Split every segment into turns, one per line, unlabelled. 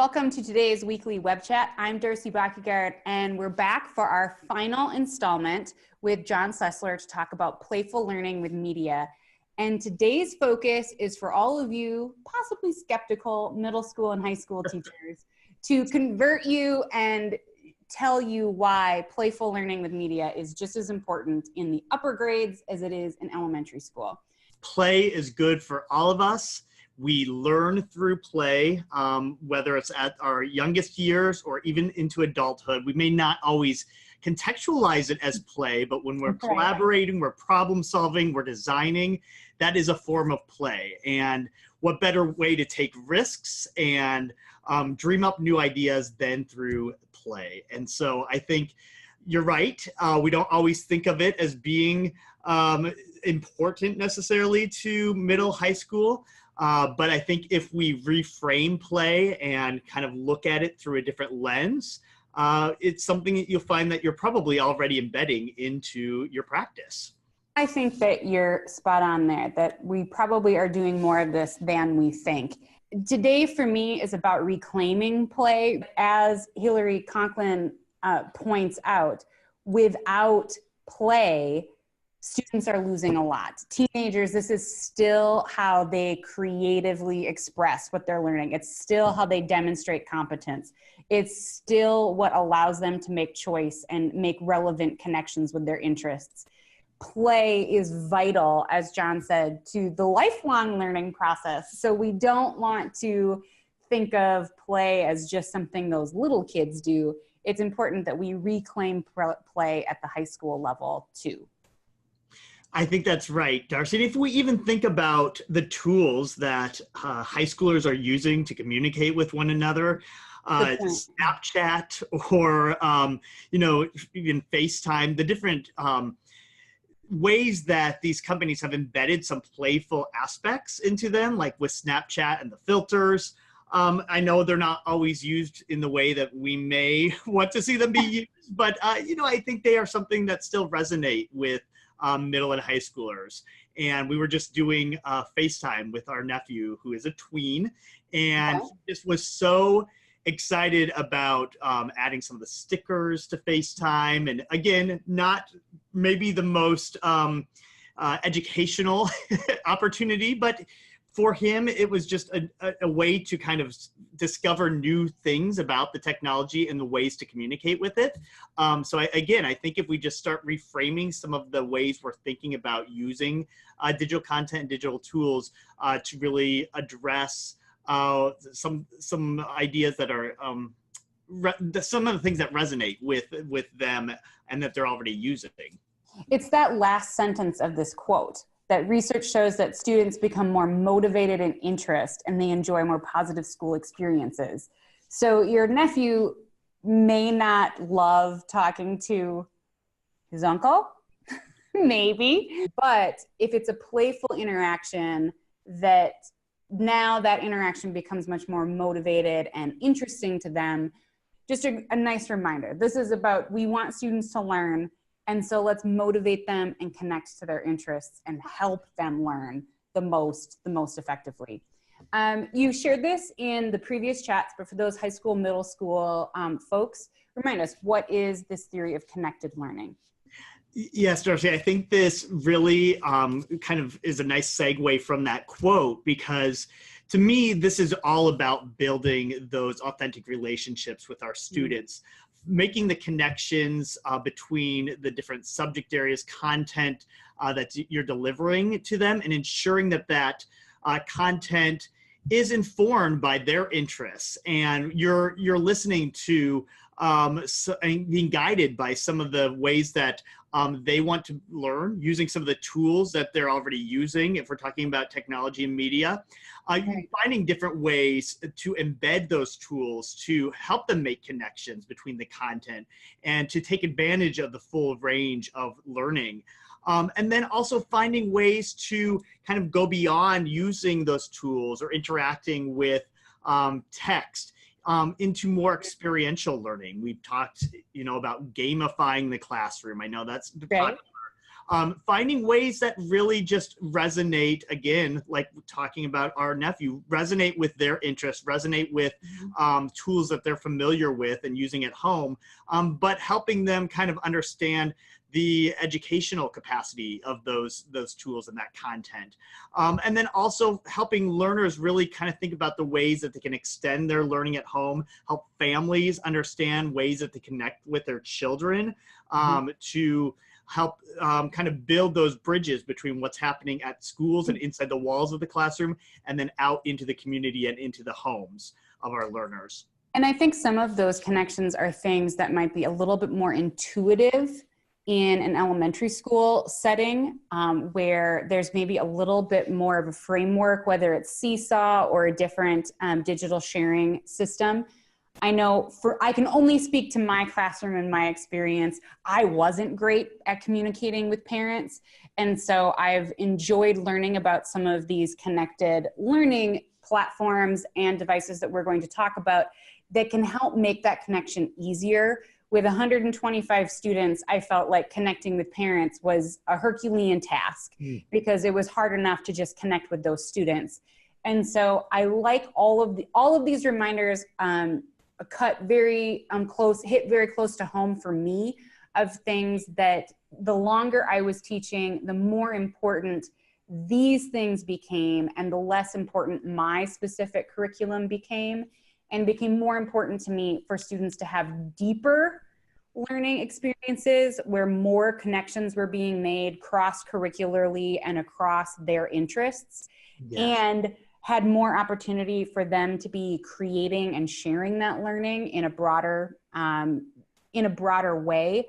welcome to today's weekly web chat. I'm Darcy Backyard, and we're back for our final installment with John Sessler to talk about playful learning with media. And today's focus is for all of you possibly skeptical middle school and high school teachers to convert you and tell you why playful learning with media is just as important in the upper grades as it is in elementary school.
Play is good for all of us. We learn through play, whether it's at our youngest years or even into adulthood. We may not always contextualize it as play, but when we're collaborating, we're problem solving, we're designing, that is a form of play. And what better way to take risks and dream up new ideas than through play. And so I think you're right. We don't always think of it as being important necessarily to middle high school. But I think if we reframe play and kind of look at it through a different lens, it's something that you'll find that you're probably already embedding into your practice.
I think that you're spot on there, that we probably are doing more of this than we think. Today for me is about reclaiming play. As Hillary Conklin points out, without play, students are losing a lot. Teenagers, this is still how they creatively express what they're learning. It's still how they demonstrate competence. It's still what allows them to make choice and make relevant connections with their interests. Play is vital, as John said, to the lifelong learning process. So we don't want to think of play as just something those little kids do. It's important that we reclaim play at the high school level too.
I think that's right, Darcy. And if we even think about the tools that high schoolers are using to communicate with one another, Snapchat or, even FaceTime, the different ways that these companies have embedded some playful aspects into them, like with Snapchat and the filters. I know they're not always used in the way that we may want to see them be used, but I think they are something that still resonate with middle and high schoolers. And we were just doing FaceTime with our nephew, who is a tween, and he just was so excited about adding some of the stickers to FaceTime. And again, not maybe the most educational opportunity, but for him, it was just a way to kind of discover new things about the technology and the ways to communicate with it. So I think if we just start reframing some of the ways we're thinking about using digital content and digital tools to really address some ideas that are some of the things that resonate with them and that they're already using.
It's that last sentence of this quote that research shows that students become more motivated in interest and they enjoy more positive school experiences. So your nephew may not love talking to his uncle, maybe, but if it's a playful interaction, that now that interaction becomes much more motivated and interesting to them. Just a nice reminder. This is about, we want students to learn, and so let's motivate them and connect to their interests and help them learn the most effectively. You shared this in the previous chats, but for those high school, middle school folks, remind us, what is this theory of connected learning?
Yes, Darcy, I think this really kind of is a nice segue from that quote, because to me, this is all about building those authentic relationships with our students. Making the connections between the different subject areas, content that you're delivering to them, and ensuring that that content is informed by their interests, and you're listening to and being guided by some of the ways that they want to learn, using some of the tools that they're already using. If we're talking about technology and media, finding different ways to embed those tools to help them make connections between the content and to take advantage of the full range of learning. And then also finding ways to kind of go beyond using those tools or interacting with text into more experiential learning. We've talked, about gamifying the classroom. I know that's popular. Finding ways that really just resonate, again, like talking about our nephew, resonate with their interests, resonate with tools that they're familiar with and using at home, but helping them kind of understand the educational capacity of those tools and that content. And then also helping learners really kind of think about the ways that they can extend their learning at home, help families understand ways that they connect with their children, to help kind of build those bridges between what's happening at schools and inside the walls of the classroom, and then out into the community and into the homes of our learners.
And I think some of those connections are things that might be a little bit more intuitive in an elementary school setting, where there's maybe a little bit more of a framework, whether it's Seesaw or a different digital sharing system. I know I can only speak to my classroom and my experience. I wasn't great at communicating with parents. And so I've enjoyed learning about some of these connected learning platforms and devices that we're going to talk about that can help make that connection easier. With 125 students, I felt like connecting with parents was a Herculean task because it was hard enough to just connect with those students. And so I like all of these reminders hit very close to home for me, of things that the longer I was teaching, the more important these things became, and the less important my specific curriculum became, and became more important to me for students to have deeper learning experiences where more connections were being made cross-curricularly and across their interests, and had more opportunity for them to be creating and sharing that learning in a broader way.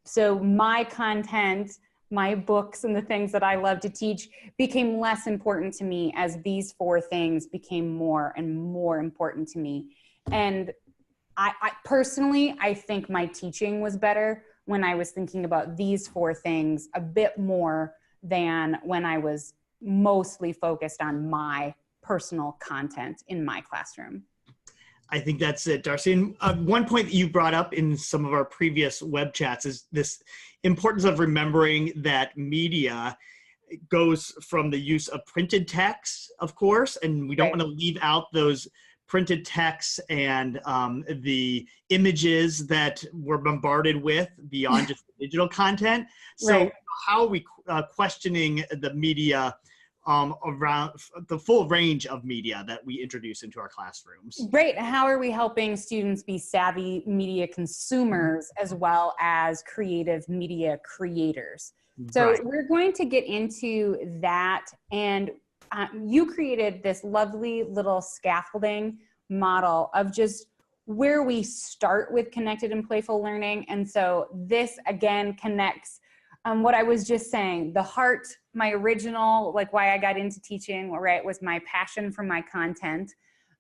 So my content, my books, and the things that I love to teach became less important to me as these four things became more and more important to me. And I personally, I think my teaching was better when I was thinking about these four things a bit more than when I was mostly focused on my personal content in my classroom.
I think that's it, Darcy. And one point that you brought up in some of our previous web chats is this importance of remembering that media goes from the use of printed text, of course, and we don't want to leave out those printed texts and the images that we're bombarded with beyond just the digital content. So how are we questioning the media around the full range of media that we introduce into our classrooms?
Great. How are we helping students be savvy media consumers as well as creative media creators? So we're going to get into that, and you created this lovely little scaffolding model of just where we start with connected and playful learning. And so this again connects what I was just saying, the heart, my original, like why I got into teaching, right, was my passion for my content.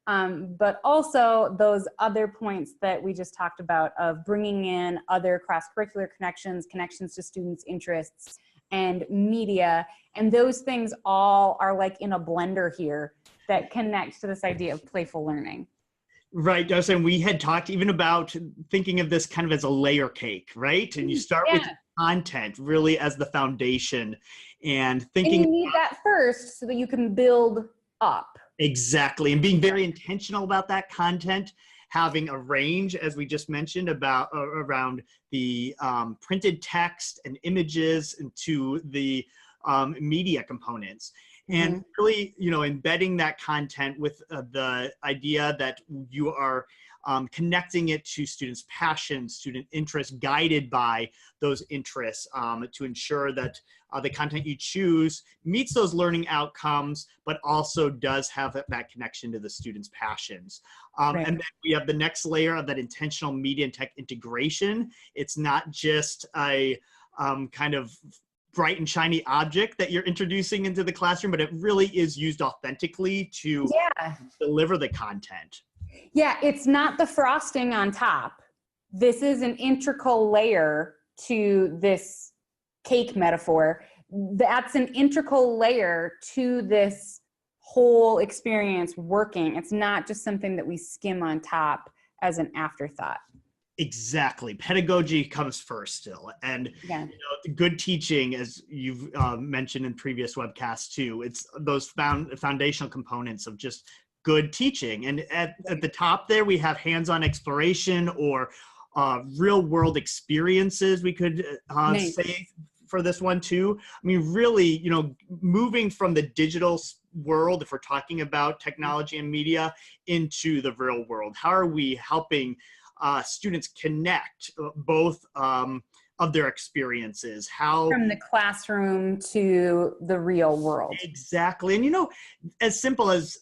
But also those other points that we just talked about of bringing in other cross-curricular connections to students' interests and media. And those things all are like in a blender here that connect to this idea of playful learning.
Right, Darcy, and we had talked even about thinking of this kind of as a layer cake, right? And you start with content really as the foundation, and thinking—
and you need that first so that you can build up.
Exactly, and being very intentional about that content, having a range, as we just mentioned, about around the printed text and images into the media components. And really, embedding that content with the idea that you are connecting it to students' passions, student interests, guided by those interests, to ensure that the content you choose meets those learning outcomes, but also does have that connection to the students' passions. And then we have the next layer of that intentional media and tech integration. It's not just a kind of bright and shiny object that you're introducing into the classroom, but it really is used authentically to deliver the content.
Yeah, it's not the frosting on top. This is an integral layer to this cake metaphor. That's an integral layer to this whole experience working. It's not just something that we skim on top as an afterthought.
Exactly. Pedagogy comes first still. And
Yeah.
good teaching, as you've mentioned in previous webcasts too, it's those foundational components of just good teaching. And at the top there, we have hands-on exploration or real world experiences, we could
Nice.
say for this one too. I mean, really, moving from the digital world, if we're talking about technology and media, into the real world. How are we helping students connect both of their experiences? How
From the classroom to the real world.
exactly. And as simple as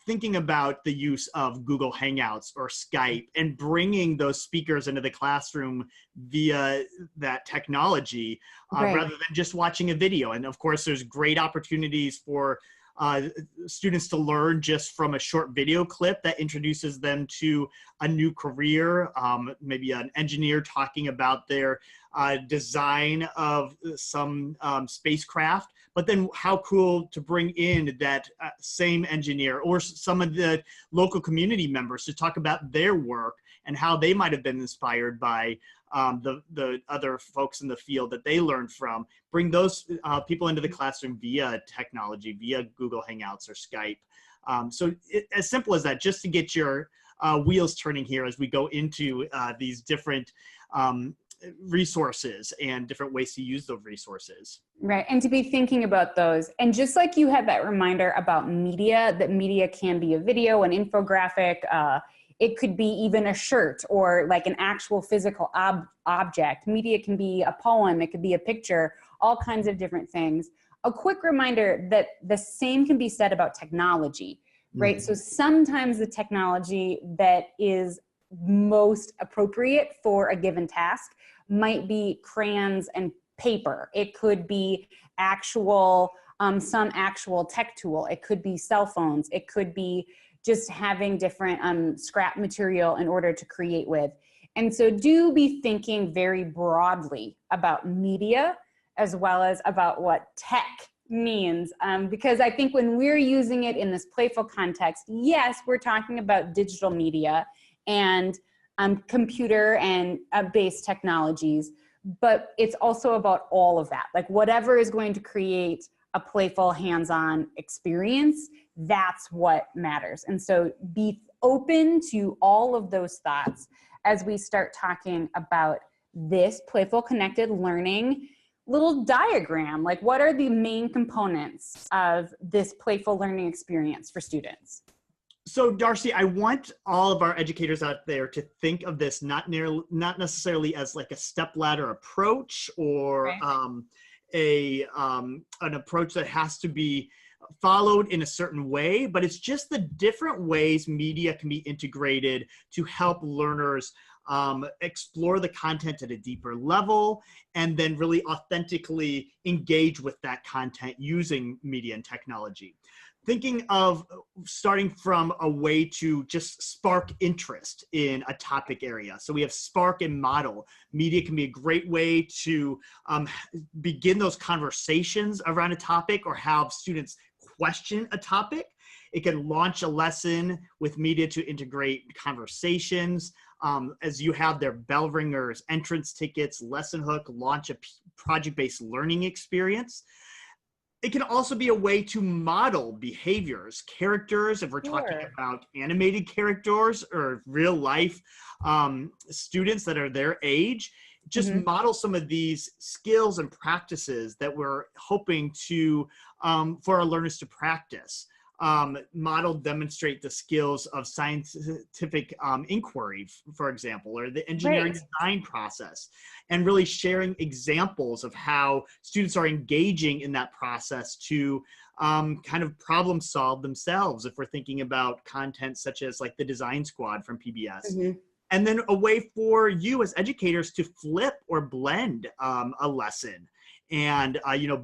thinking about the use of Google Hangouts or Skype and bringing those speakers into the classroom via that technology,
Right.
rather than just watching a video. And of course, there's great opportunities for students to learn just from a short video clip that introduces them to a new career, maybe an engineer talking about their design of some spacecraft. But then how cool to bring in that same engineer or some of the local community members to talk about their work and how they might have been inspired by the other folks in the field that they learned from. Bring those people into the classroom via technology, via Google Hangouts or Skype. So as simple as that, just to get your wheels turning here as we go into these different resources and different ways to use those resources.
Right. And to be thinking about those. And just like you had that reminder about media, that media can be a video, an infographic, it could be even a shirt or like an actual physical object. Media can be a poem, it could be a picture, all kinds of different things. A quick reminder that the same can be said about technology, right? So sometimes the technology that is most appropriate for a given task might be crayons and paper. It could be actual, some actual tech tool. It could be cell phones. It could be just having different scrap material in order to create with. And so do be thinking very broadly about media as well as about what tech means. Because I think when we're using it in this playful context, yes, we're talking about digital media and computer and based technologies, but it's also about all of that. Like whatever is going to create a playful hands-on experience, that's what matters. And so be open to all of those thoughts as we start talking about this playful connected learning little diagram. Like what are the main components of this playful learning experience for students?
So Darcy, I want all of our educators out there to think of this not necessarily as like a stepladder approach or
Right.
an approach that has to be followed in a certain way, but it's just the different ways media can be integrated to help learners explore the content at a deeper level and then really authentically engage with that content using media and technology. Thinking of starting from a way to just spark interest in a topic area. So we have spark and model. Media can be a great way to begin those conversations around a topic or have students question a topic. It can launch a lesson with media to integrate conversations. As you have their bell ringers, entrance tickets, lesson hook, launch a project-based learning experience. It can also be a way to model behaviors, characters, if we're talking about animated characters or real life students that are their age. Just model some of these skills and practices that we're hoping to, for our learners to practice. Demonstrate the skills of scientific inquiry, for example, or the engineering design process, and really sharing examples of how students are engaging in that process to kind of problem solve themselves. If we're thinking about content such as like the Design Squad from PBS. And then a way for you as educators to flip or blend a lesson and,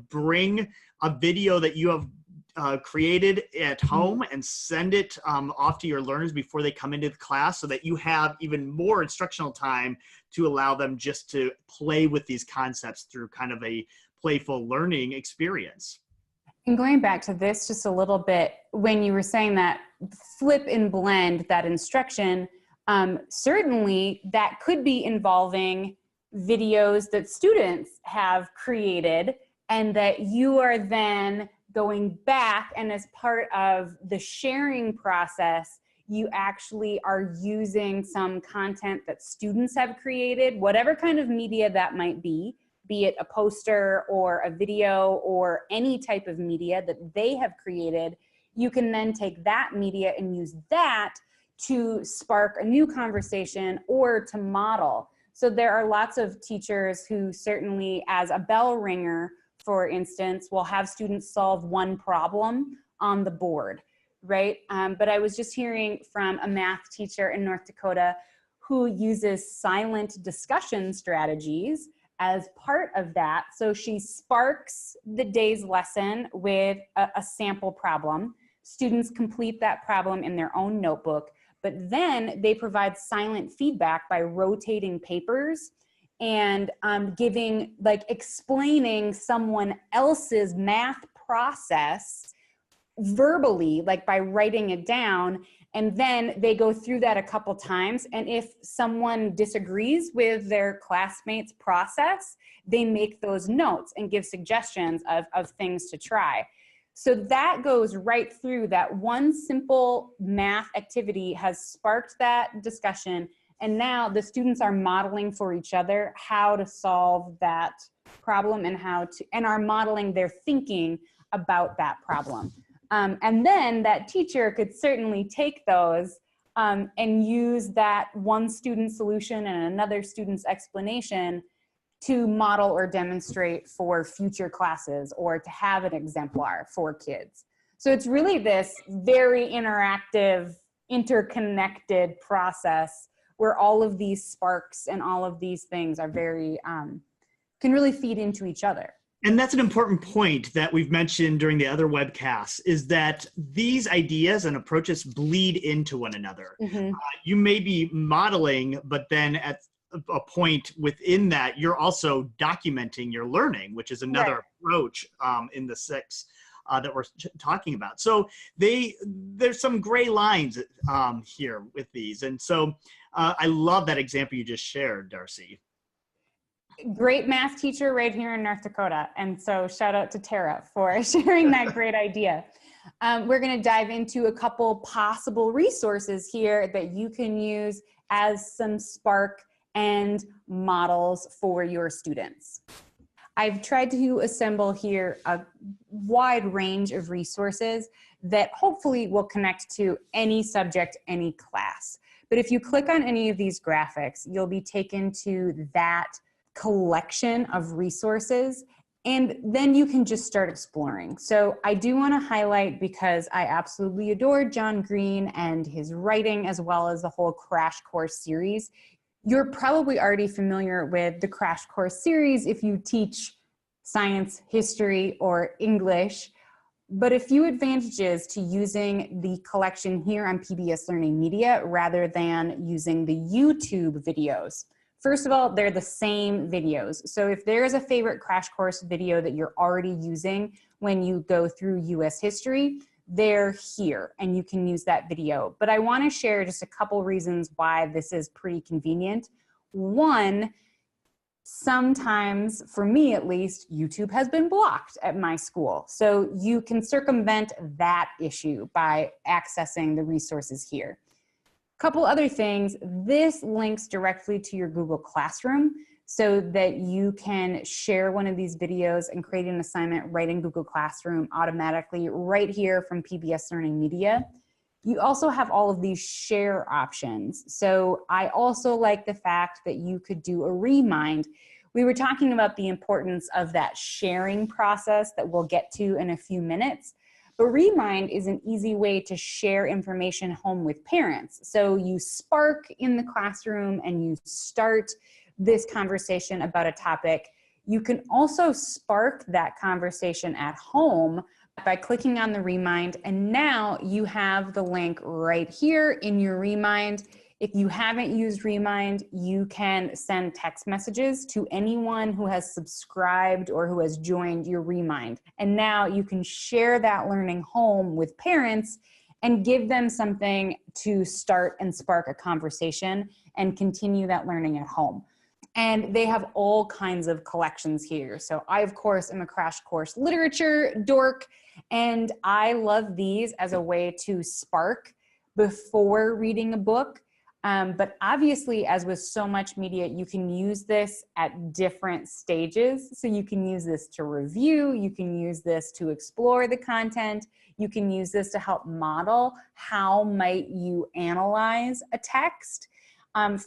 bring a video that you have created at home and send it off to your learners before they come into the class so that you have even more instructional time to allow them just to play with these concepts through kind of a playful learning experience.
And going back to this just a little bit, when you were saying that flip and blend that instruction, Certainly that could be involving videos that students have created and that you are then going back, and as part of the sharing process, you actually are using some content that students have created, whatever kind of media that might be it a poster or a video or any type of media that they have created. You can then take that media and use that to spark a new conversation or to model. So there are lots of teachers who certainly, as a bell ringer, for instance, will have students solve one problem on the board, right? But I was just hearing from a math teacher in North Dakota who uses silent discussion strategies as part of that. So she sparks the day's lesson with a sample problem. Students complete that problem in their own notebook, but then they provide silent feedback by rotating papers and explaining someone else's math process verbally, like by writing it down. And then they go through that a couple times. And if someone disagrees with their classmates' process, they make those notes and give suggestions of things to try. So that goes right through. That one simple math activity has sparked that discussion. And now the students are modeling for each other how to solve that problem and are modeling their thinking about that problem. And then that teacher could certainly take those and use that one student's solution and another student's explanation to model or demonstrate for future classes or to have an exemplar for kids. So it's really this very interactive, interconnected process where all of these sparks and all of these things are very, can really feed into each other.
And that's an important point that we've mentioned during the other webcasts, is that these ideas and approaches bleed into one another. Mm-hmm. You may be modeling, but then at a point within that, you're also documenting your learning, which is another approach in the 6 that we're talking about. So there's some gray lines here with these. And so I love that example you just shared, Darcy.
Great math teacher right here in North Dakota. And so shout out to Tara for sharing that great idea. We're going to dive into a couple possible resources here that you can use as some Spark and models for your students. I've tried to assemble here a wide range of resources that hopefully will connect to any subject, any class. But if you click on any of these graphics, you'll be taken to that collection of resources, and then you can just start exploring. So I do want to highlight, because I absolutely adore John Green and his writing, as well as the whole Crash Course series. You're probably already familiar with the Crash Course series if you teach science, history, or English, but a few advantages to using the collection here on PBS Learning Media rather than using the YouTube videos. First of all, they're the same videos. So if there is a favorite Crash Course video that you're already using when you go through US history, they're here and you can use that video. But I want to share just a couple reasons why this is pretty convenient. One, sometimes, for me at least, YouTube has been blocked at my school. So you can circumvent that issue by accessing the resources here. Couple other things, this links directly to your Google Classroom so that you can share one of these videos and create an assignment right in Google Classroom automatically right here from PBS Learning Media. You also have all of these share options. So I also like the fact that you could do a remind. We were talking about the importance of that sharing process that we'll get to in a few minutes. But Remind is an easy way to share information home with parents. So you spark in the classroom and you start this conversation about a topic. You can also spark that conversation at home by clicking on the Remind, and now you have the link right here in your Remind. If you haven't used Remind, you can send text messages to anyone who has subscribed or who has joined your Remind. And now you can share that learning home with parents and give them something to start and spark a conversation and continue that learning at home. And they have all kinds of collections here. So I, of course, am a crash course literature dork, and I love these as a way to spark before reading a book. But obviously, as with so much media, you can use this at different stages. So you can use this to review, you can use this to explore the content, you can use this to help model how might you analyze a text.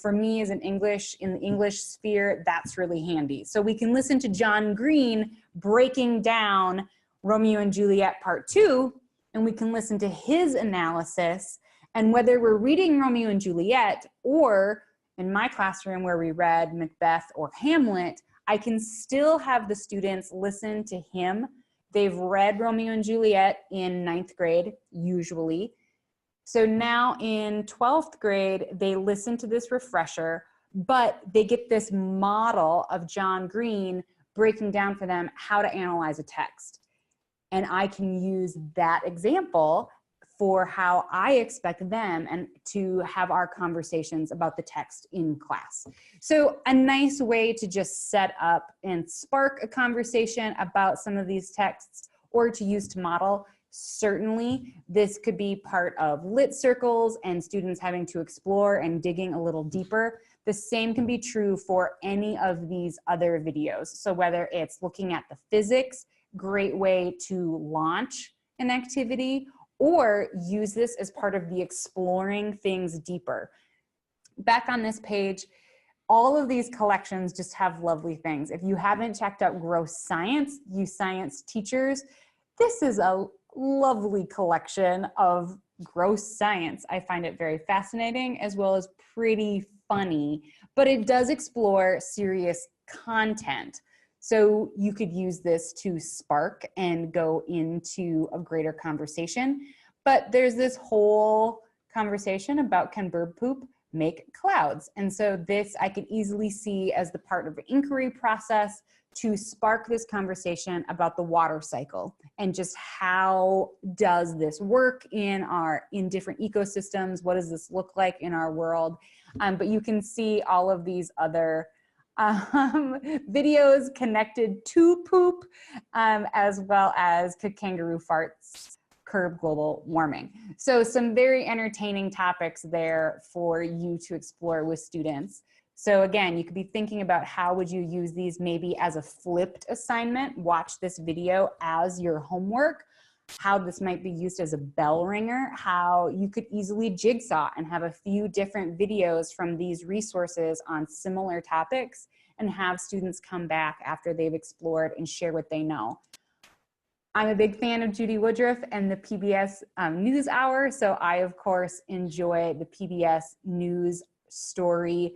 For me as in the English sphere, that's really handy. So we can listen to John Green breaking down Romeo and Juliet Part 2, and we can listen to his analysis. And whether we're reading Romeo and Juliet, or in my classroom where we read Macbeth or Hamlet, I can still have the students listen to him. They've read Romeo and Juliet in 9th grade, usually. So now in 12th grade, they listen to this refresher, but they get this model of John Green breaking down for them how to analyze a text. And I can use that example for how I expect them and to have our conversations about the text in class. So a nice way to just set up and spark a conversation about some of these texts, or to use to model. Certainly, this could be part of lit circles and students having to explore and digging a little deeper. The same can be true for any of these other videos. So whether it's looking at the physics, great way to launch an activity, or use this as part of the exploring things deeper. Back on this page, all of these collections just have lovely things. If you haven't checked out Gross Science, you science teachers, this is a lovely collection of gross science. I find it very fascinating as well as pretty funny, but it does explore serious content. So you could use this to spark and go into a greater conversation. But there's this whole conversation about, can bird poop make clouds? And so this I could easily see as the part of the inquiry process to spark this conversation about the water cycle and just how does this work in different ecosystems? What does this look like in our world? But you can see all of these other videos connected to poop, as well as could kangaroo farts curb global warming? So some very entertaining topics there for you to explore with students. So again, you could be thinking about how would you use these maybe as a flipped assignment, watch this video as your homework, how this might be used as a bell ringer, how you could easily jigsaw and have a few different videos from these resources on similar topics and have students come back after they've explored and share what they know. I'm a big fan of Judy Woodruff and the PBS NewsHour, so I, of course, enjoy the PBS News story.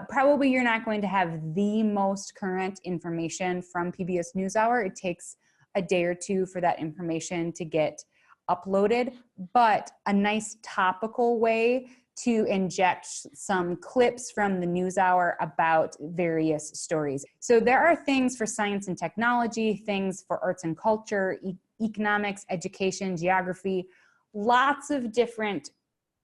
Probably you're not going to have the most current information from PBS NewsHour. It takes a day or two for that information to get uploaded, but a nice topical way to inject some clips from the NewsHour about various stories. So there are things for science and technology, things for arts and culture, economics, education, geography, lots of different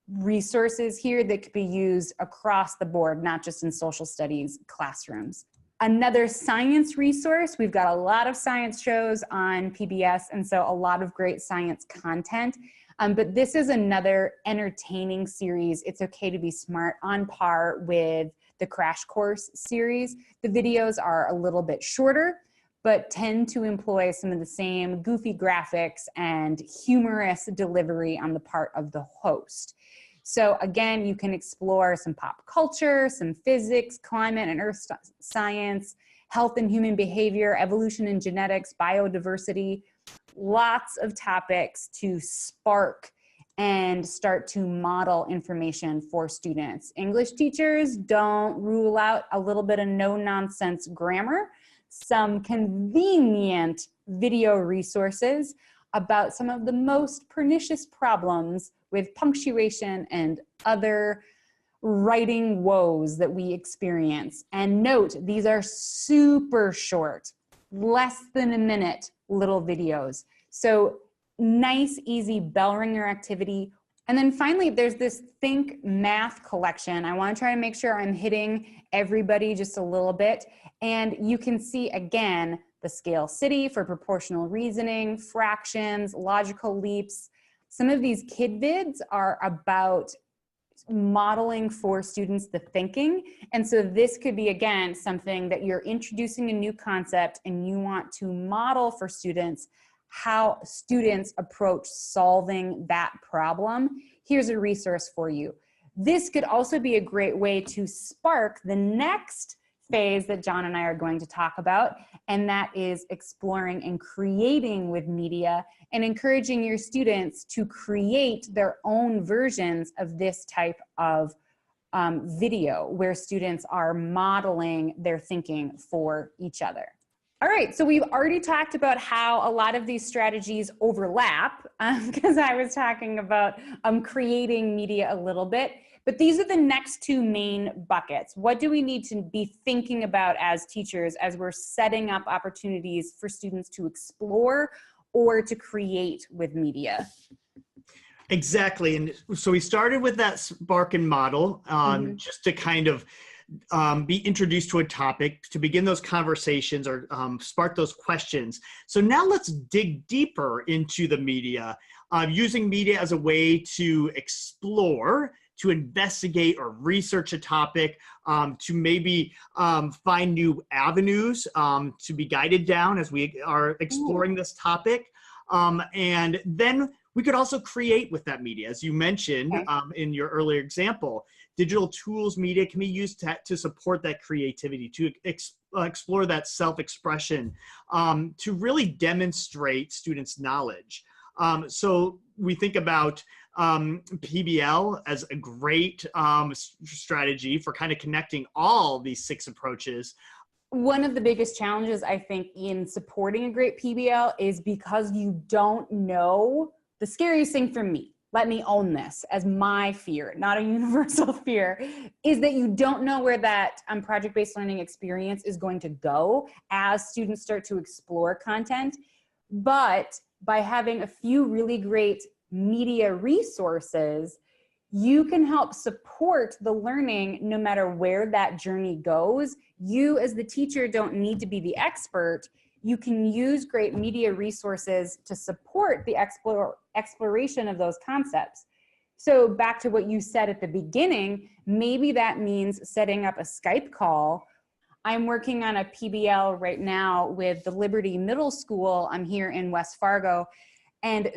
resources here that could be used across the board, not just in social studies classrooms. Another science resource, we've got a lot of science shows on PBS, and so a lot of great science content. But this is another entertaining series, It's Okay to Be Smart, on par with the Crash Course series. The videos are a little bit shorter, but tend to employ some of the same goofy graphics and humorous delivery on the part of the host. So again, you can explore some pop culture, some physics, climate and earth science, health and human behavior, evolution and genetics, biodiversity, lots of topics to spark and start to model information for students. English teachers, don't rule out a little bit of no-nonsense grammar, some convenient video resources about some of the most pernicious problems with punctuation and other writing woes that we experience. And note, these are super short, less than a minute little videos. So nice, easy bell ringer activity. And then finally, there's this Think Math collection. I want to try to make sure I'm hitting everybody just a little bit. And you can see, again, the scale city for proportional reasoning, fractions, logical leaps. Some of these kid vids are about modeling for students the thinking. And so this could be, again, something that you're introducing a new concept and you want to model for students how students approach solving that problem. Here's a resource for you. This could also be a great way to spark the next phase that John and I are going to talk about, and that is exploring and creating with media and encouraging your students to create their own versions of this type of video where students are modeling their thinking for each other. All right, so we've already talked about how a lot of these strategies overlap because I was talking about creating media a little bit, but these are the next two main buckets. What do we need to be thinking about as teachers as we're setting up opportunities for students to explore or to create with media?
Exactly, and so we started with that Spark and model just to kind of be introduced to a topic, to begin those conversations or spark those questions. So now let's dig deeper into the media, using media as a way to explore, to investigate or research a topic, to maybe find new avenues to be guided down as we are exploring this topic. And then we could also create with that media. As you mentioned in your earlier example, digital tools media can be used to support that creativity, to explore that self-expression, to really demonstrate students' knowledge. So we think about PBL as a great strategy for kind of connecting all these 6 approaches.
One of the biggest challenges, I think, in supporting a great PBL is because you don't know. The scariest thing for me, let me own this as my fear, not a universal fear, is that you don't know where that project-based learning experience is going to go as students start to explore content. But by having a few really great media resources, you can help support the learning no matter where that journey goes. You as the teacher don't need to be the expert. You can use great media resources to support the exploration of those concepts. So back to what you said at the beginning, maybe that means setting up a Skype call. I'm working on a PBL right now with the Liberty Middle School. I'm here in West Fargo, and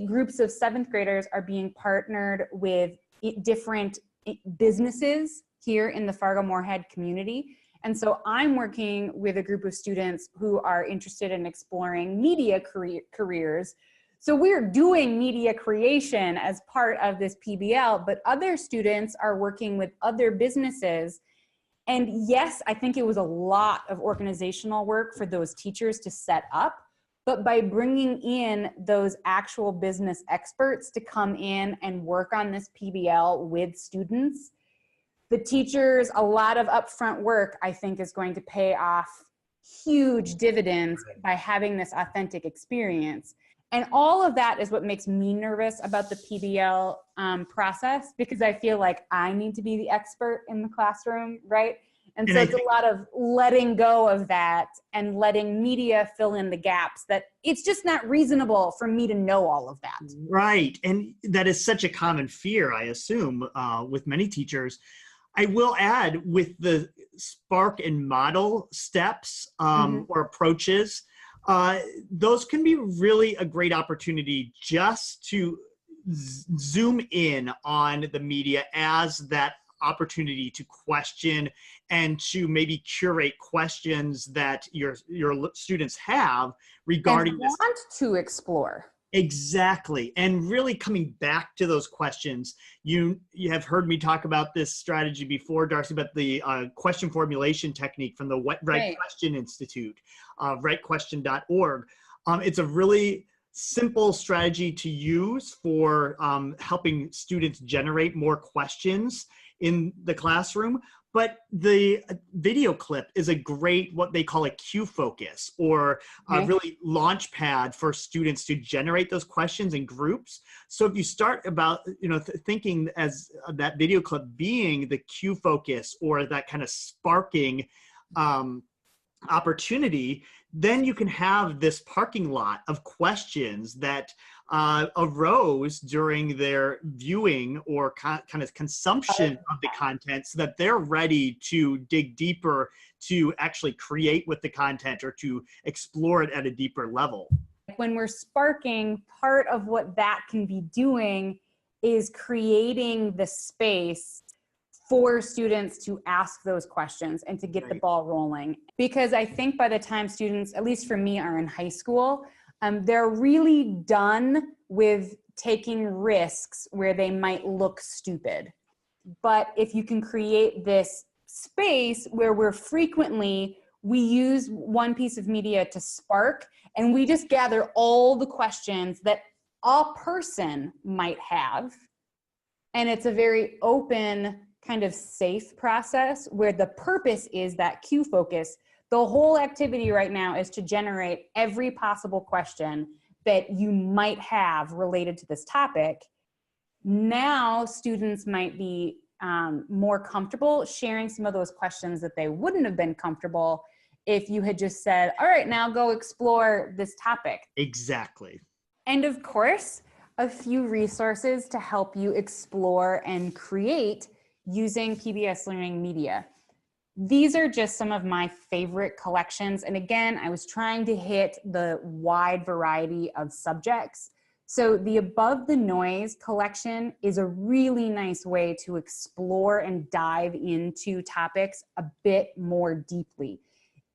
groups of 7th graders are being partnered with different businesses here in the Fargo-Moorhead community. And so I'm working with a group of students who are interested in exploring media careers. So we're doing media creation as part of this PBL, but other students are working with other businesses. And yes, I think it was a lot of organizational work for those teachers to set up, but by bringing in those actual business experts to come in and work on this PBL with students, the teachers, a lot of upfront work, I think, is going to pay off huge dividends by having this authentic experience. And all of that is what makes me nervous about the PBL process, because I feel like I need to be the expert in the classroom, right? And so it's a lot of letting go of that and letting media fill in the gaps that it's just not reasonable for me to know all of that.
Right, and that is such a common fear, I assume, with many teachers. I will add, with the Spark and model steps or approaches, those can be really a great opportunity just to zoom in on the media as that opportunity to question and to maybe curate questions that your students have regarding
and want to explore.
Exactly. And really coming back to those questions, you have heard me talk about this strategy before, Darcy, about the question formulation technique from the Right Question Institute, rightquestion.org. It's a really simple strategy to use for helping students generate more questions in the classroom. But the video clip is a great, what they call a cue focus, or a really launch pad for students to generate those questions in groups. So if you start about, thinking as that video clip being the cue focus or that kind of sparking opportunity, then you can have this parking lot of questions that arose during their viewing or kind of consumption of the content, so that they're ready to dig deeper to actually create with the content or to explore it at a deeper level.
When we're sparking, part of what that can be doing is creating the space for students to ask those questions and to get the ball rolling. Because I think by the time students, at least for me, are in high school, they're really done with taking risks where they might look stupid. But if you can create this space where we use one piece of media to spark, and we just gather all the questions that a person might have, and it's a very open, kind of safe process where the purpose is that cue focus. The whole activity right now is to generate every possible question that you might have related to this topic. Now students might be more comfortable sharing some of those questions that they wouldn't have been comfortable if you had just said, all right, now go explore this topic.
Exactly.
And of course, a few resources to help you explore and create using PBS Learning media. These are just some of my favorite collections. And again, I was trying to hit the wide variety of subjects. So the Above the Noise collection is a really nice way to explore and dive into topics a bit more deeply.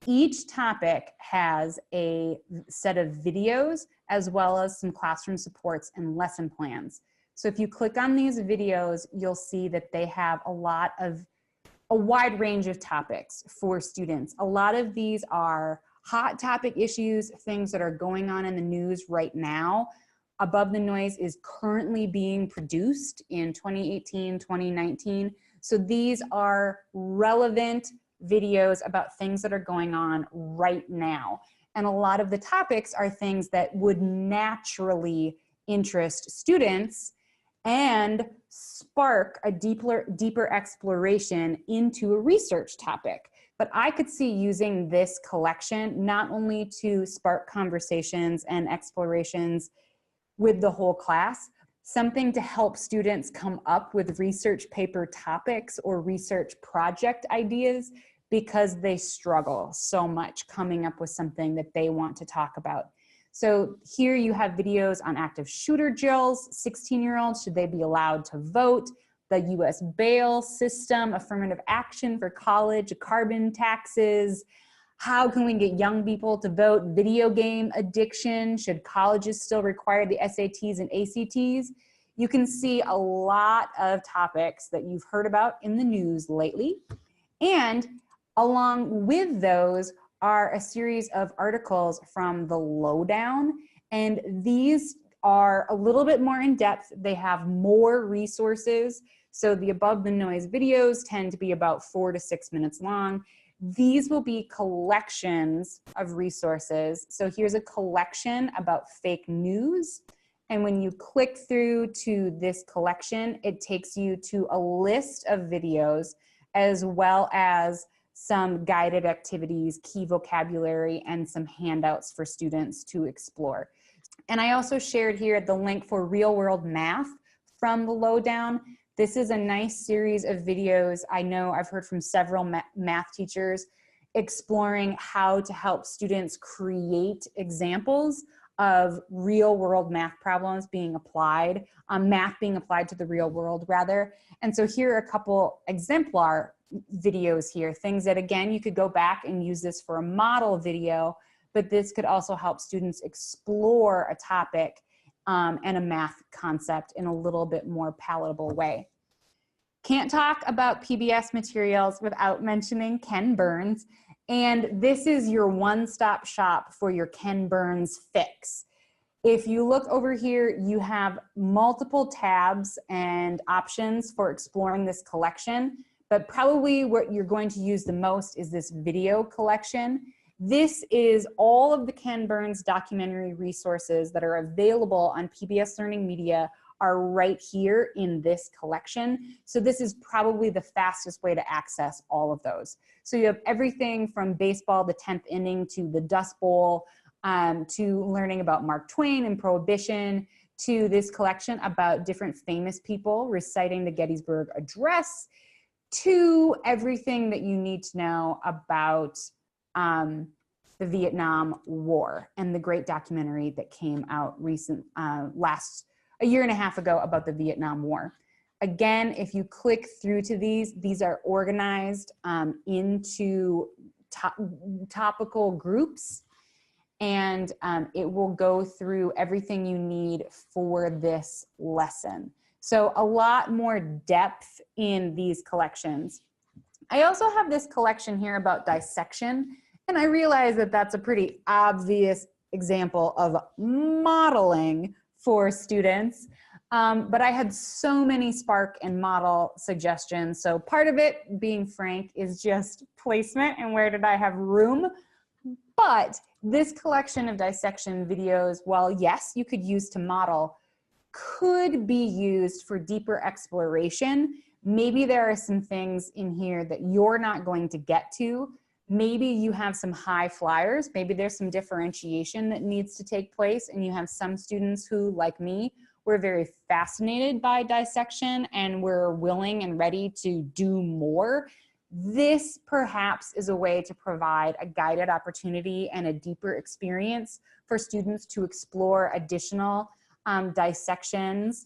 Each topic has a set of videos as well as some classroom supports and lesson plans. So if you click on these videos, you'll see that they have a wide range of topics for students. A lot of these are hot topic issues, things that are going on in the news right now. Above the Noise is currently being produced in 2018, 2019. So these are relevant videos about things that are going on right now. And a lot of the topics are things that would naturally interest students and spark a deeper exploration into a research topic. But I could see using this collection not only to spark conversations and explorations with the whole class, something to help students come up with research paper topics or research project ideas, because they struggle so much coming up with something that they want to talk about. So here you have videos on active shooter drills, 16-year-olds, should they be allowed to vote, the US bail system, affirmative action for college, carbon taxes, how can we get young people to vote, video game addiction, should colleges still require the SATs and ACTs? You can see a lot of topics that you've heard about in the news lately. And along with those are a series of articles from the Lowdown, and these are a little bit more in depth. They have more resources. So the Above the Noise videos tend to be about 4 to 6 minutes long. These will be collections of resources. So here's a collection about fake news. And when you click through to this collection, it takes you to a list of videos as well as some guided activities, key vocabulary, and some handouts for students to explore. And I also shared here the link for real world math from the Lowdown. This is a nice series of videos. I know I've heard from several math teachers exploring how to help students create examples of real world math problems being applied, math being applied to the real world rather. And so here are a couple exemplar videos here, things that again, you could go back and use this for a model video, but this could also help students explore a topic and a math concept in a little bit more palatable way. Can't talk about PBS materials without mentioning Ken Burns. And this is your one-stop shop for your Ken Burns fix. If you look over here, you have multiple tabs and options for exploring this collection. but probably what you're going to use the most is this video collection. This is all of the Ken Burns documentary resources that are available on PBS Learning Media are right here in this collection. So this is probably the fastest way to access all of those. So you have everything from baseball, the 10th inning, to the Dust Bowl, to learning about Mark Twain and Prohibition, to this collection about different famous people reciting the Gettysburg Address, to everything that you need to know about the Vietnam War and the great documentary that came out a year and a half ago about the Vietnam War. Again, if you click through to these are organized into topical groups, and it will go through everything you need for this lesson. So a lot more depth in these collections. I also have this collection here about dissection, and I realize that that's a pretty obvious example of modeling for students, but I had so many Spark and model suggestions. So part of it, being frank, is just placement and where did I have room. But this collection of dissection videos, while yes, you could use to model, could be used for deeper exploration. Maybe there are some things in here that you're not going to get to. Maybe you have some high flyers. Maybe there's some differentiation that needs to take place, and you have some students who, like me, were very fascinated by dissection and were willing and ready to do more. This perhaps is a way to provide a guided opportunity and a deeper experience for students to explore additional dissections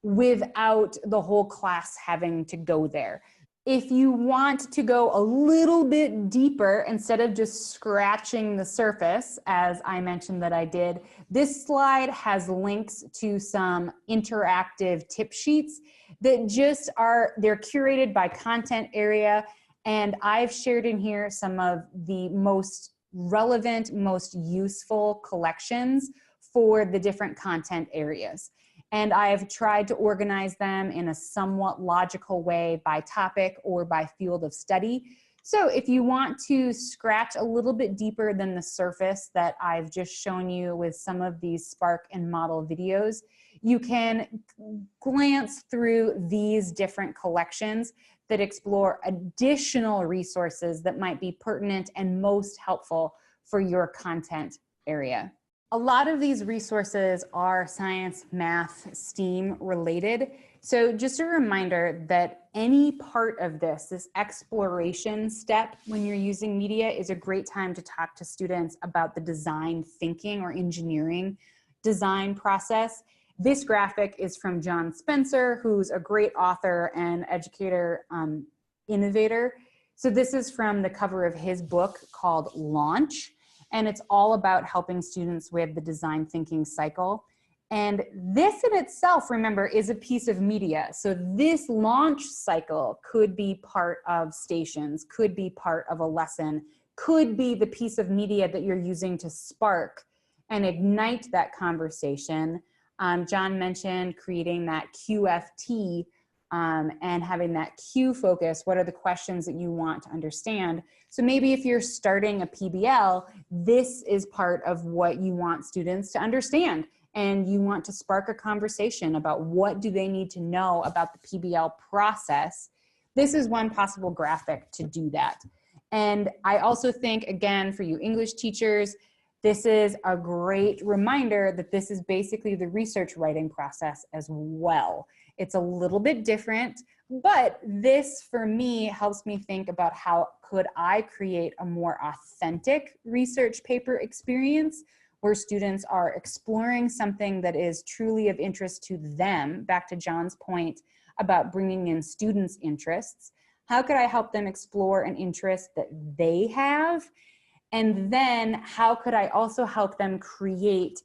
without the whole class having to go there. If you want to go a little bit deeper, instead of just scratching the surface, as I mentioned that I did, this slide has links to some interactive tip sheets that just they're curated by content area. And I've shared in here some of the most relevant, most useful collections for the different content areas. And I've tried to organize them in a somewhat logical way by topic or by field of study. So if you want to scratch a little bit deeper than the surface that I've just shown you with some of these Spark and model videos, you can glance through these different collections that explore additional resources that might be pertinent and most helpful for your content area. A lot of these resources are science, math, STEAM related. So just a reminder that any part of this exploration step when you're using media is a great time to talk to students about the design thinking or engineering design process. This graphic is from John Spencer, who's a great author and educator, innovator. So this is from the cover of his book called Launch. And it's all about helping students with the design thinking cycle. And this in itself, remember, is a piece of media. So this launch cycle could be part of stations, could be part of a lesson, could be the piece of media that you're using to spark and ignite that conversation. John mentioned creating that QFT and having that Q focus. What are the questions that you want to understand? So maybe if you're starting a PBL, this is part of what you want students to understand. And you want to spark a conversation about what do they need to know about the PBL process. This is one possible graphic to do that. And I also think, again, for you English teachers, this is a great reminder that this is basically the research writing process as well. It's a little bit different, but this for me helps me think about how could I create a more authentic research paper experience where students are exploring something that is truly of interest to them, back to John's point about bringing in students' interests. How could I help them explore an interest that they have? And then how could I also help them create,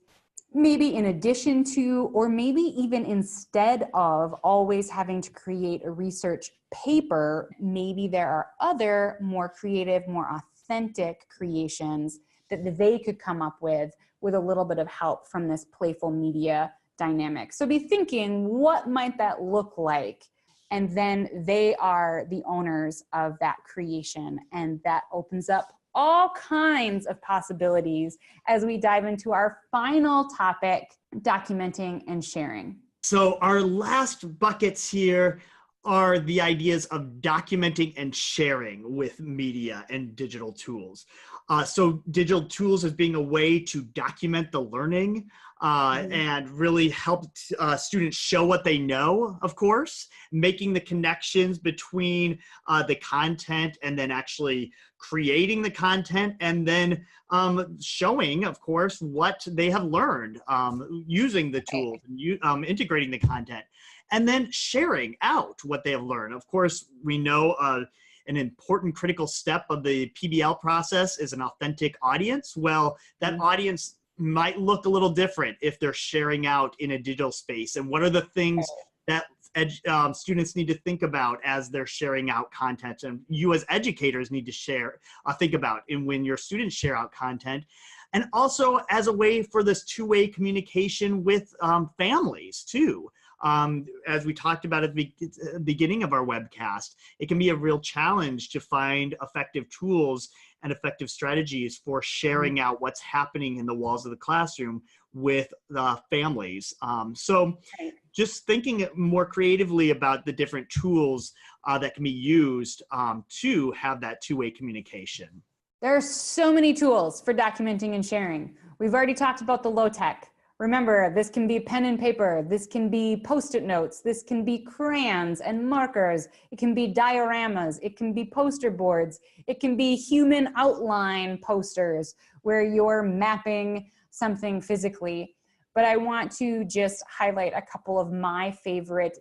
maybe in addition to, or maybe even instead of always having to create a research paper, maybe there are other more creative, more authentic creations that they could come up with a little bit of help from this playful media dynamic. So be thinking, what might that look like? And then they are the owners of that creation. And that opens up all kinds of possibilities as we dive into our final topic, documenting and sharing.
So our last buckets here are the ideas of documenting and sharing with media and digital tools. So digital tools as being a way to document the learning and really help students show what they know, of course, making the connections between the content and then actually creating the content, and then showing, of course, what they have learned using the tools and integrating the content, and then sharing out what they have learned. Of course, we know an important critical step of the PBL process is an authentic audience. Well, that audience might look a little different if they're sharing out in a digital space. And what are the things that students need to think about as they're sharing out content, and you as educators need to think about when your students share out content, and also as a way for this two-way communication with families too. As we talked about at the beginning of our webcast, it can be a real challenge to find effective tools and effective strategies for sharing out what's happening in the walls of the classroom with the families. So just thinking more creatively about the different tools that can be used to have that two-way communication.
There are so many tools for documenting and sharing. We've already talked about the low tech. Remember, this can be pen and paper, this can be Post-it notes, this can be crayons and markers, it can be dioramas, it can be poster boards, it can be human outline posters where you're mapping something physically. But I want to just highlight a couple of my favorite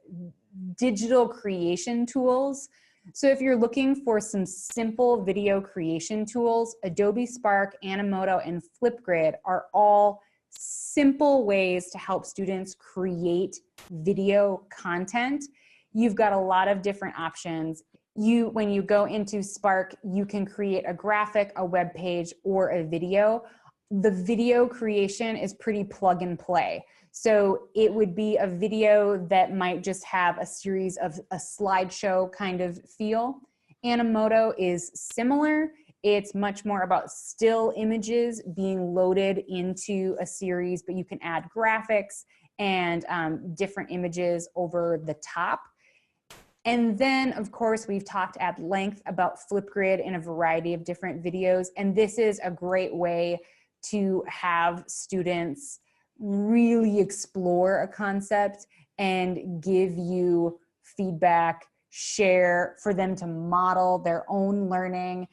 digital creation tools. So if you're looking for some simple video creation tools, Adobe Spark, Animoto, and Flipgrid are all simple ways to help students create video content. You've got a lot of different options. When you go into Spark, you can create a graphic, a web page, or a video. The video creation is pretty plug and play. So it would be a video that might just have a series of a slideshow kind of feel. Animoto is similar. It's much more about still images being loaded into a series, but you can add graphics and different images over the top. And then, of course, we've talked at length about Flipgrid in a variety of different videos. And this is a great way to have students really explore a concept and give you feedback, share, for them to model their own learning.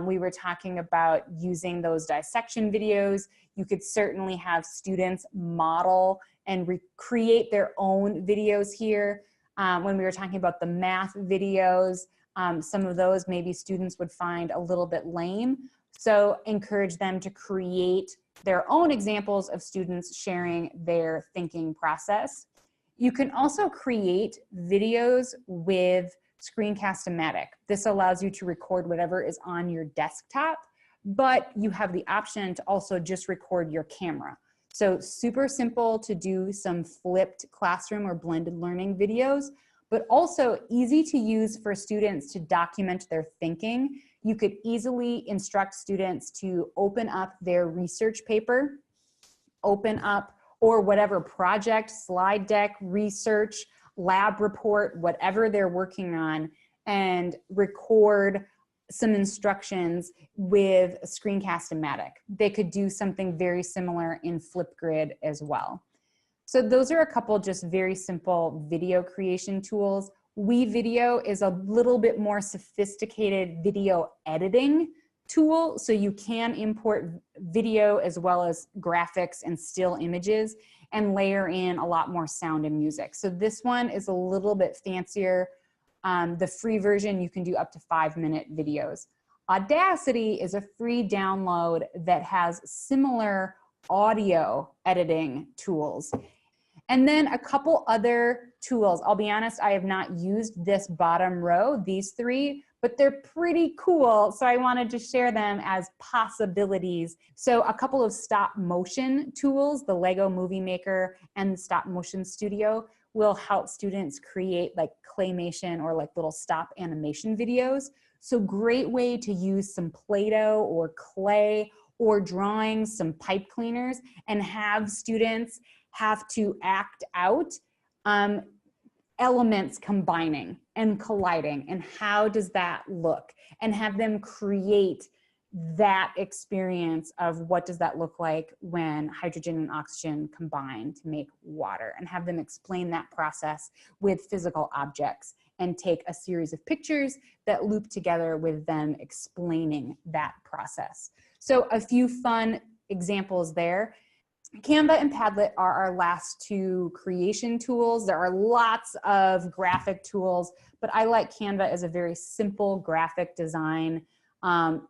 We were talking about using those dissection videos. You could certainly have students model and recreate their own videos here. When we were talking about the math videos, some of those maybe students would find a little bit lame. So encourage them to create their own examples of students sharing their thinking process. You can also create videos with Screencast-O-Matic. This allows you to record whatever is on your desktop, but you have the option to also just record your camera. So super simple to do some flipped classroom or blended learning videos, but also easy to use for students to document their thinking. You could easily instruct students to open up their research paper, or whatever project, slide deck, research, lab report, whatever they're working on, and record some instructions with Screencast-O-Matic. They could do something very similar in Flipgrid as well. So those are a couple just very simple video creation tools. Wevideo is a little bit more sophisticated video editing tool, so you can import video as well as graphics and still images and layer in a lot more sound and music. So this one is a little bit fancier. The free version, you can do up to 5-minute videos. Audacity is a free download that has similar audio editing tools. And then a couple other tools. I'll be honest, I have not used this bottom row, these three, but they're pretty cool. So I wanted to share them as possibilities. So a couple of stop motion tools, the Lego Movie Maker and the Stop Motion Studio. will help students create like claymation or like little stop animation videos. So great way to use some Play-Doh or clay or drawing some pipe cleaners and have students have to act out elements combining and colliding, and how does that look, and have them create that experience of what does that look like when hydrogen and oxygen combine to make water, and have them explain that process with physical objects and take a series of pictures that loop together with them explaining that process. So a few fun examples there. Canva and Padlet are our last two creation tools. There are lots of graphic tools, but I like Canva as a very simple graphic design,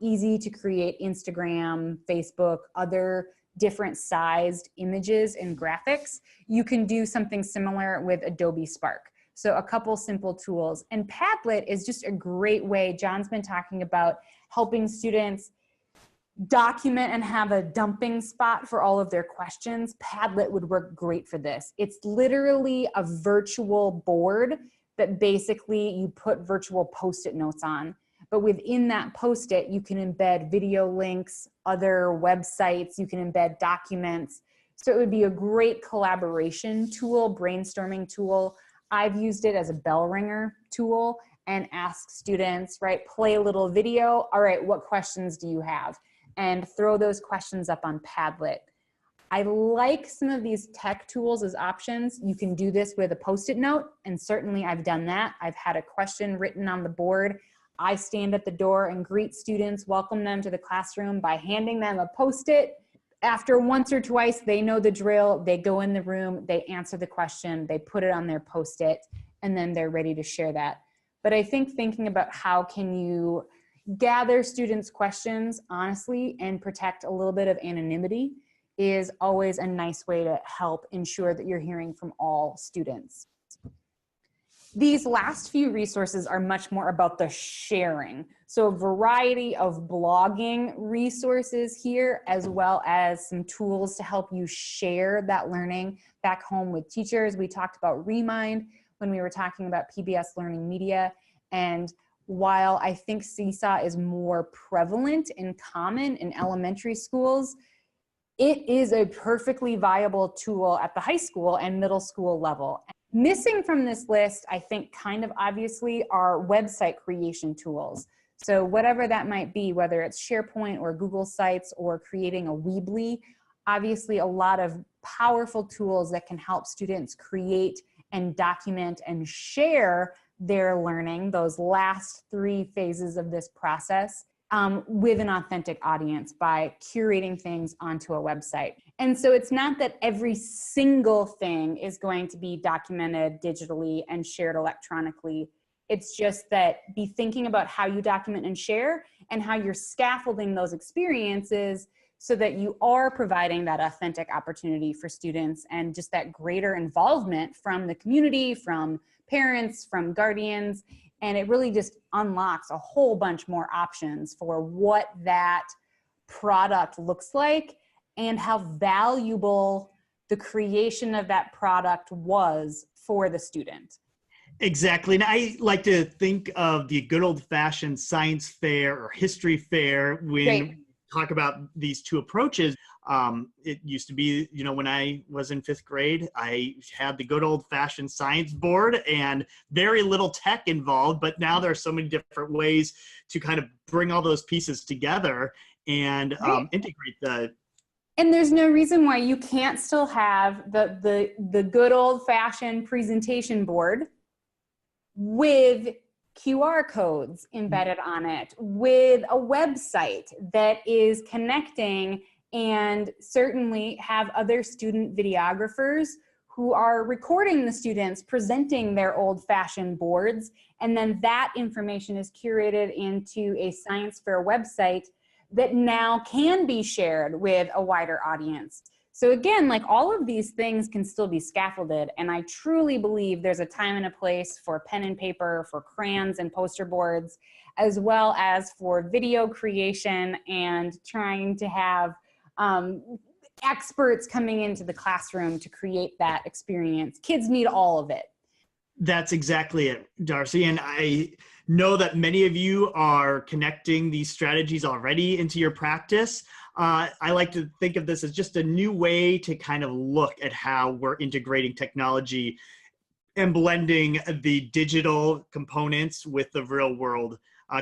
easy to create Instagram, Facebook, other different sized images and graphics. You can do something similar with Adobe Spark. So a couple simple tools. And Padlet is just a great way. John's been talking about helping students document and have a dumping spot for all of their questions. Padlet would work great for this. It's literally a virtual board that basically you put virtual Post-it notes on. But within that Post-it, you can embed video links, other websites, you can embed documents. So it would be a great collaboration tool, brainstorming tool. I've used it as a bell ringer tool and ask students, right, play a little video. All right, what questions do you have? And throw those questions up on Padlet. I like some of these tech tools as options. You can do this with a Post-it note, and certainly I've done that. I've had a question written on the board. I stand at the door and greet students, welcome them to the classroom by handing them a Post-it. After once or twice, they know the drill. They go in the room, they answer the question, they put it on their Post-it, and then they're ready to share that. But I think thinking about how can you gather students' questions honestly and protect a little bit of anonymity is always a nice way to help ensure that you're hearing from all students. These last few resources are much more about the sharing. So a variety of blogging resources here, as well as some tools to help you share that learning back home with teachers. We talked about Remind when we were talking about PBS Learning Media. And while I think Seesaw is more prevalent and common in elementary schools, it is a perfectly viable tool at the high school and middle school level. Missing from this list, I think kind of obviously, are website creation tools. So whatever that might be, whether it's SharePoint or Google Sites or creating a Weebly, obviously a lot of powerful tools that can help students create and document and share their learning, those last three phases of this process, with an authentic audience by curating things onto a website. And so it's not that every single thing is going to be documented digitally and shared electronically. It's just that be thinking about how you document and share and how you're scaffolding those experiences so that you are providing that authentic opportunity for students and just that greater involvement from the community, from parents, from guardians. And it really just unlocks a whole bunch more options for what that product looks like and how valuable the creation of that product was for the student.
Exactly. And I like to think of the good old-fashioned science fair or history fair when we talk about these two approaches. It used to be, you know, when I was in 5th grade, I had the good old-fashioned science board and very little tech involved, but now there are so many different ways to kind of bring all those pieces together and integrate the.
And there's no reason why you can't still have the good old-fashioned presentation board with QR codes embedded on it, with a website that is connecting, and certainly have other student videographers who are recording the students presenting their old-fashioned boards, and then that information is curated into a science fair website that now can be shared with a wider audience. So again, like all of these things can still be scaffolded, and I truly believe there's a time and a place for pen and paper, for crayons and poster boards, as well as for video creation and trying to have experts coming into the classroom to create that experience. Kids need all of it.
That's exactly it, Darcy. And I know that many of you are connecting these strategies already into your practice. I like to think of this as just a new way to kind of look at how we're integrating technology and blending the digital components with the real world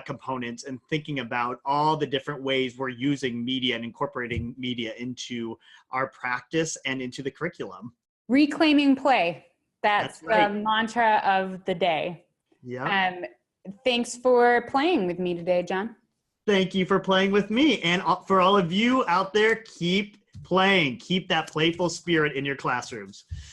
components, and thinking about all the different ways we're using media and incorporating media into our practice and into the curriculum.
Reclaiming play. That's
right.
the mantra of the day.
Yeah.
Thanks for playing with me today, John.
Thank you for playing with me. And for all of you out there, keep playing. Keep that playful spirit in your classrooms.